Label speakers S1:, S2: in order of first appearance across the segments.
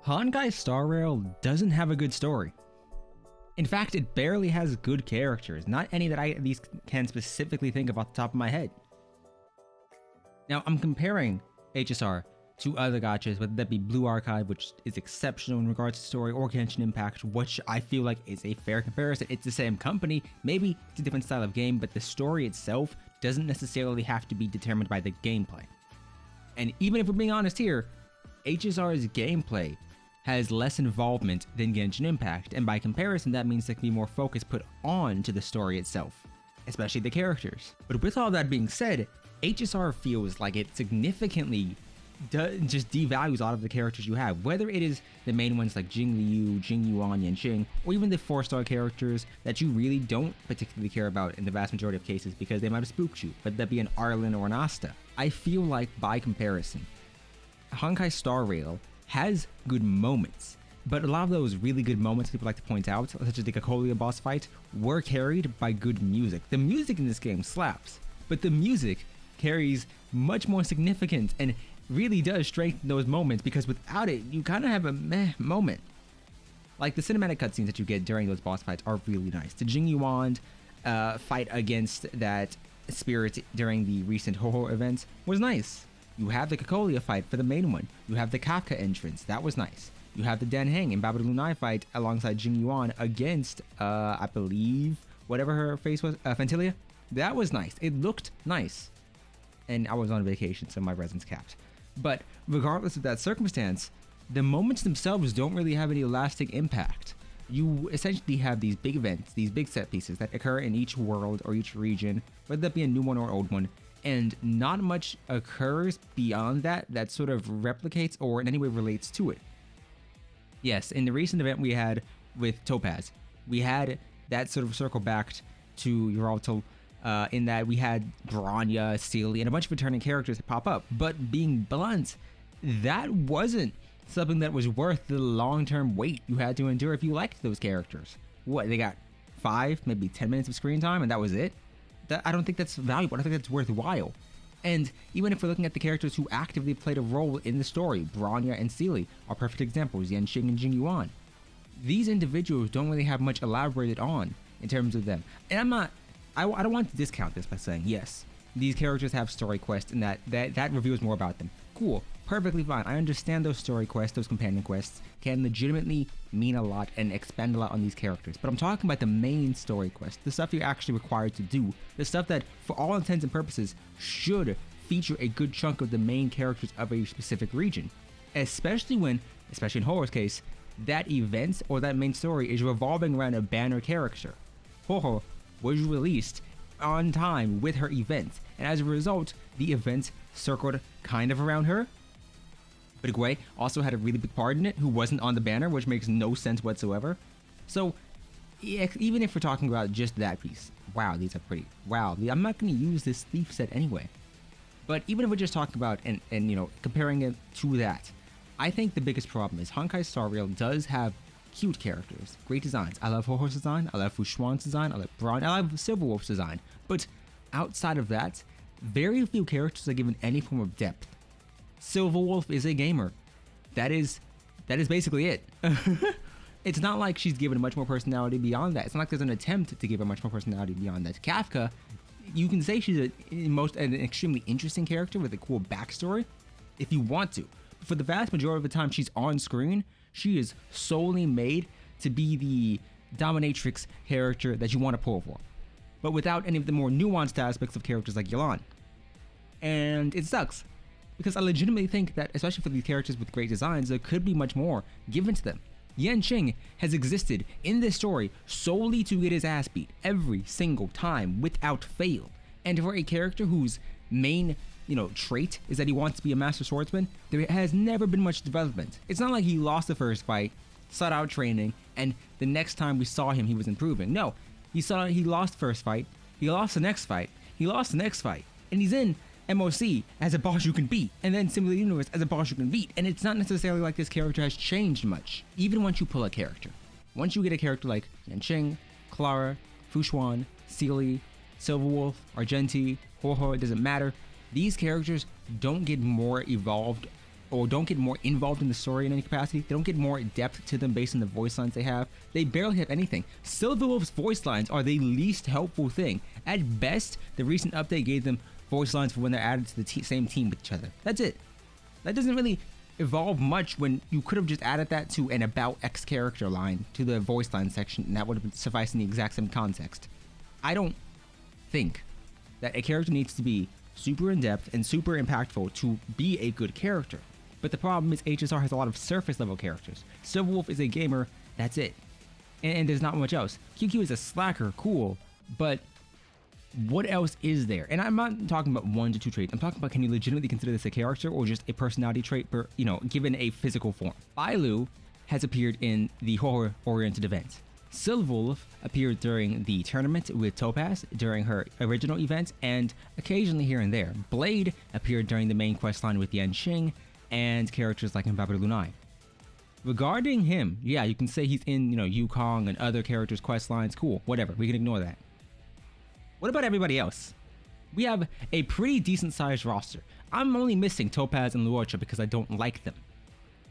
S1: Honkai Star Rail doesn't have a good story. In fact, it barely has good characters, not any that I at least can specifically think of off the top of my head. Now, I'm comparing HSR to other gachas, whether that be Blue Archive, which is exceptional in regards to story, or Genshin Impact, which I feel like is a fair comparison. It's the same company, maybe it's a different style of game, but the story itself doesn't necessarily have to be determined by the gameplay. And even if we're being honest here, HSR's gameplay has less involvement than Genshin Impact, and by comparison that means there can be more focus put on to the story itself, especially the characters. But with all that being said, HSR feels like it significantly just devalues a lot of the characters you have, whether it is the main ones like Jing Liu, Jing Yuan, Yanqing, or even the 4-star characters that you really don't particularly care about in the vast majority of cases because they might have spooked you, whether that be an Arlen or an Asta. I feel like by comparison, Honkai Star Rail has good moments, but a lot of those really good moments people like to point out, such as the Kakolia boss fight, were carried by good music. The music in this game slaps, but the music carries much more significance and really does strengthen those moments, because without it, you kind of have a meh moment. Like the cinematic cutscenes that you get during those boss fights are really nice. The Jing Yuan fight against that spirit during the recent HoYoverse events was nice. You have the Kakolia fight for the main one. You have the Kafka entrance, that was nice. You have the Dan Heng and Babidi Lunai fight alongside Jing Yuan against, I believe, whatever her face was, Fantilia. That was nice. It looked nice. And I was on vacation, so my residence capped. But regardless of that circumstance, the moments themselves don't really have any lasting impact. You essentially have these big events, these big set pieces that occur in each world or each region, whether that be a new one or old one, and not much occurs beyond that sort of replicates or in any way relates to it. Yes, in the recent event we had with Topaz, we had that sort of circle back to Uraltal, in that we had Bronya, Sealy, and a bunch of returning characters that pop up. But being blunt, that wasn't something that was worth the long-term wait you had to endure if you liked those characters. What, they got 5, maybe 10 minutes of screen time and that was it? I don't think that's valuable. I don't think that's worthwhile. And even if we're looking at the characters who actively played a role in the story, Bronya and Sealy are perfect examples, Yanqing and Jing Yuan. These individuals don't really have much elaborated on in terms of them. And I don't want to discount this by saying, yes, these characters have story quests and that reveals more about them. Cool, perfectly fine. I understand those story quests, those companion quests can legitimately mean a lot and expand a lot on these characters. But I'm talking about the main story quest, the stuff you're actually required to do, the stuff that, for all intents and purposes, should feature a good chunk of the main characters of a specific region. Especially in HoYoverse's case, that event or that main story is revolving around a banner character. HoYoverse was released on time with her event, and as a result, the event circled kind of around her. But Gui also had a really big part in it who wasn't on the banner, which makes no sense whatsoever. So even if we're talking about just that piece, wow, these are pretty, wow, I'm not going to use this thief set anyway. But even if we're just talking about and you know, comparing it to that, I think the biggest problem is Honkai Star Rail does have cute characters, great designs. I love HoYoverse's design, I love Fu Xuan's design, I love Braun, I love Silverwolf's design. But outside of that, very few characters are given any form of depth. Silverwolf is a gamer. That is basically it. It's not like she's given much more personality beyond that. It's not like there's an attempt to give her much more personality beyond that. Kafka, you can say she's an extremely interesting character with a cool backstory if you want to. But for the vast majority of the time she's on screen, she is solely made to be the dominatrix character that you want to pull for, but without any of the more nuanced aspects of characters like Yelan. And it sucks, because I legitimately think that, especially for these characters with great designs, there could be much more given to them. Yanqing has existed in this story solely to get his ass beat every single time without fail. And for a character whose main trait is that he wants to be a master swordsman, there has never been much development. It's not like he lost the first fight, sought out training, and the next time we saw him he was improving. No, he lost the first fight, he lost the next fight, he lost the next fight, and he's in MOC as a boss you can beat, and then Simulated Universe as a boss you can beat, and it's not necessarily like this character has changed much. Even once you pull a character, once you get a character like Yanqing, Clara, Fu Xuan, Sealy, Silverwolf, Argenti, HoYoverse, it doesn't matter. These characters don't get more evolved or don't get more involved in the story in any capacity. They don't get more depth to them based on the voice lines they have. They barely have anything. Silverwolf's voice lines are the least helpful thing. At best, the recent update gave them voice lines for when they're added to the same team with each other. That's it. That doesn't really evolve much when you could have just added that to an about X character line to the voice line section, and that would have sufficed in the exact same context. I don't think that a character needs to be super in-depth and super impactful to be a good character. But the problem is HSR has a lot of surface level characters. Silverwolf is a gamer, that's it. And there's not much else. QQ is a slacker, cool, but what else is there? And I'm not talking about 1 to 2 traits. I'm talking about, can you legitimately consider this a character or just a personality trait, given a physical form? Bailu has appeared in the horror-oriented events. Silverwolf appeared during the tournament with Topaz during her original event, and occasionally here and there. Blade appeared during the main questline with Yanqing and characters like Mbappe Lunai. Regarding him, yeah, you can say he's in, Yukong and other characters' questlines. Cool, whatever, we can ignore that. What about everybody else? We have a pretty decent sized roster. I'm only missing Topaz and Luocha because I don't like them.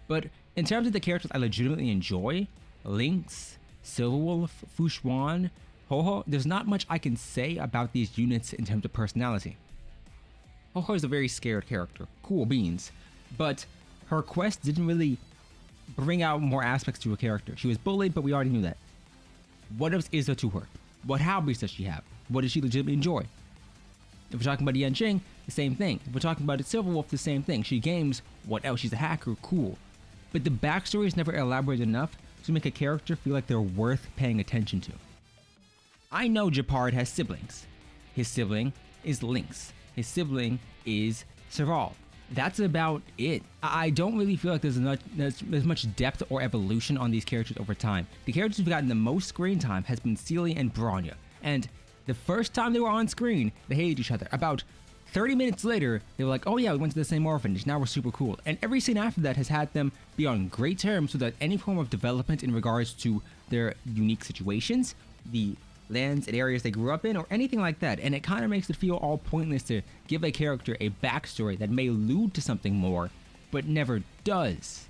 S1: But in terms of the characters I legitimately enjoy, Lynx, Silverwolf, Fushuan, Ho-Ho, there's not much I can say about these units in terms of personality. Ho-Ho is a very scared character, cool beans, but her quest didn't really bring out more aspects to her character. She was bullied, but we already knew that. What else is there to her? What hobbies does she have? What does she legitimately enjoy? If we're talking about Yanqing, the same thing. If we're talking about Silverwolf, the same thing. She games, what else? She's a hacker, cool. But the backstory is never elaborated enough to make a character feel like they're worth paying attention to. I know Japard has siblings. His sibling is Lynx. His sibling is Serval. That's about it. I don't really feel like there's much depth or evolution on these characters over time. The characters who've gotten the most screen time has been Celia and Bronya. And the first time they were on screen, they hated each other. About 30 minutes later, they were like, oh yeah, we went to the same orphanage, now we're super cool. And every scene after that has had them be on great terms so that any form of development in regards to their unique situations, the lands and areas they grew up in, or anything like that. And it kind of makes it feel all pointless to give a character a backstory that may allude to something more, but never does.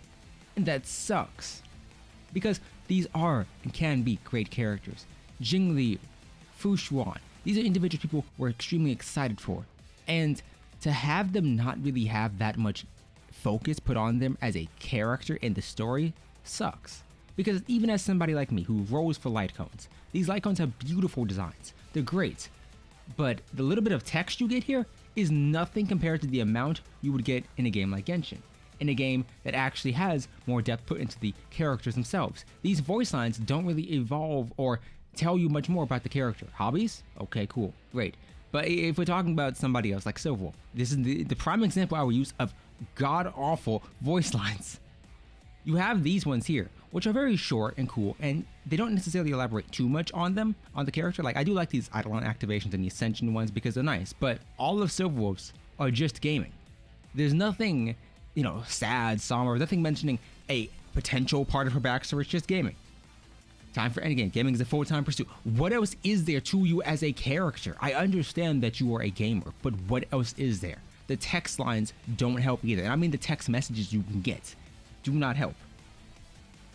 S1: And that sucks. Because these are and can be great characters. Jingli, Fushuan, these are individual people we're extremely excited for. And to have them not really have that much focus put on them as a character in the story sucks. Because even as somebody like me who rolls for light cones, these light cones have beautiful designs. They're great. But the little bit of text you get here is nothing compared to the amount you would get in a game like Genshin. In a game that actually has more depth put into the characters themselves. These voice lines don't really evolve or tell you much more about the character. Hobbies? Okay, cool, great. But if we're talking about somebody else like Silverwolf, this is the prime example I will use of god-awful voice lines. You have these ones here, which are very short and cool, and they don't necessarily elaborate too much on them, on the character. Like, I do like these Eidolon activations and the Ascension ones because they're nice, but all of Silverwolf's are just gaming. There's nothing, sad, somber, nothing mentioning a potential part of her backstory. It's just gaming. Time for endgame. Gaming is a full-time pursuit. What else is there to you as a character? I understand that you are a gamer, but what else is there? The text lines don't help either. And I mean the text messages you can get do not help.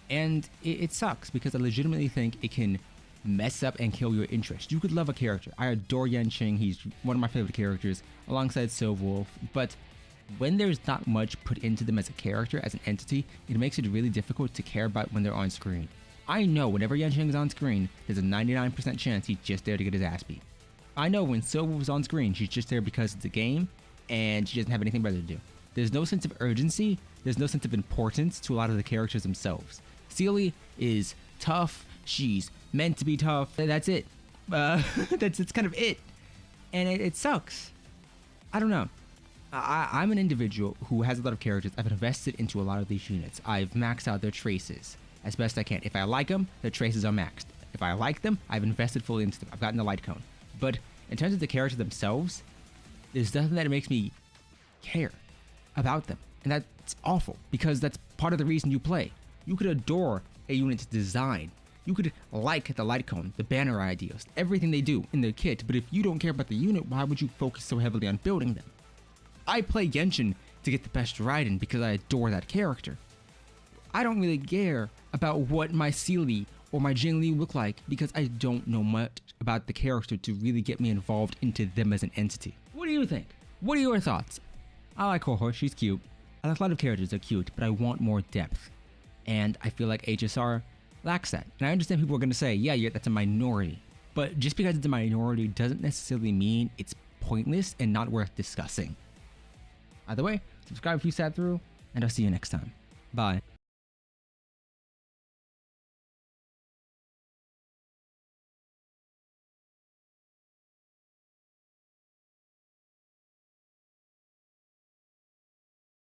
S1: And it sucks because I legitimately think it can mess up and kill your interest. You could love a character. I adore Yanqing. He's one of my favorite characters alongside Silverwolf, but when there's not much put into them as a character, as an entity, it makes it really difficult to care about when they're on screen. I know whenever Yanqing is on screen, there's a 99% chance he's just there to get his ass beat. I know when Silverwolf is on screen, she's just there because it's a game and she doesn't have anything better to do. There's no sense of urgency, there's no sense of importance to a lot of the characters themselves. Celia is tough, she's meant to be tough, that's it. That's kind of it. And it sucks. I don't know. I'm an individual who has a lot of characters. I've invested into a lot of these units. I've maxed out their traces as best I can. If I like them, their traces are maxed. If I like them, I've invested fully into them. I've gotten the light cone. But in terms of the characters themselves, there's nothing that makes me care about them. And that's awful, because that's part of the reason you play. You could adore a unit's design. You could like the light cone, the banner ideas, everything they do in their kit, but if you don't care about the unit, why would you focus so heavily on building them? I play Genshin to get the best Raiden because I adore that character. I don't really care about what my Sealy or my Jing Li look like because I don't know much about the character to really get me involved into them as an entity. What do you think? What are your thoughts? I like HoYoverse, she's cute. I like a lot of characters that are cute, but I want more depth. And I feel like HSR lacks that. And I understand people are going to say, yeah, that's a minority. But just because it's a minority doesn't necessarily mean it's pointless and not worth discussing. Either way, subscribe if you sat through, and I'll see you next time. Bye.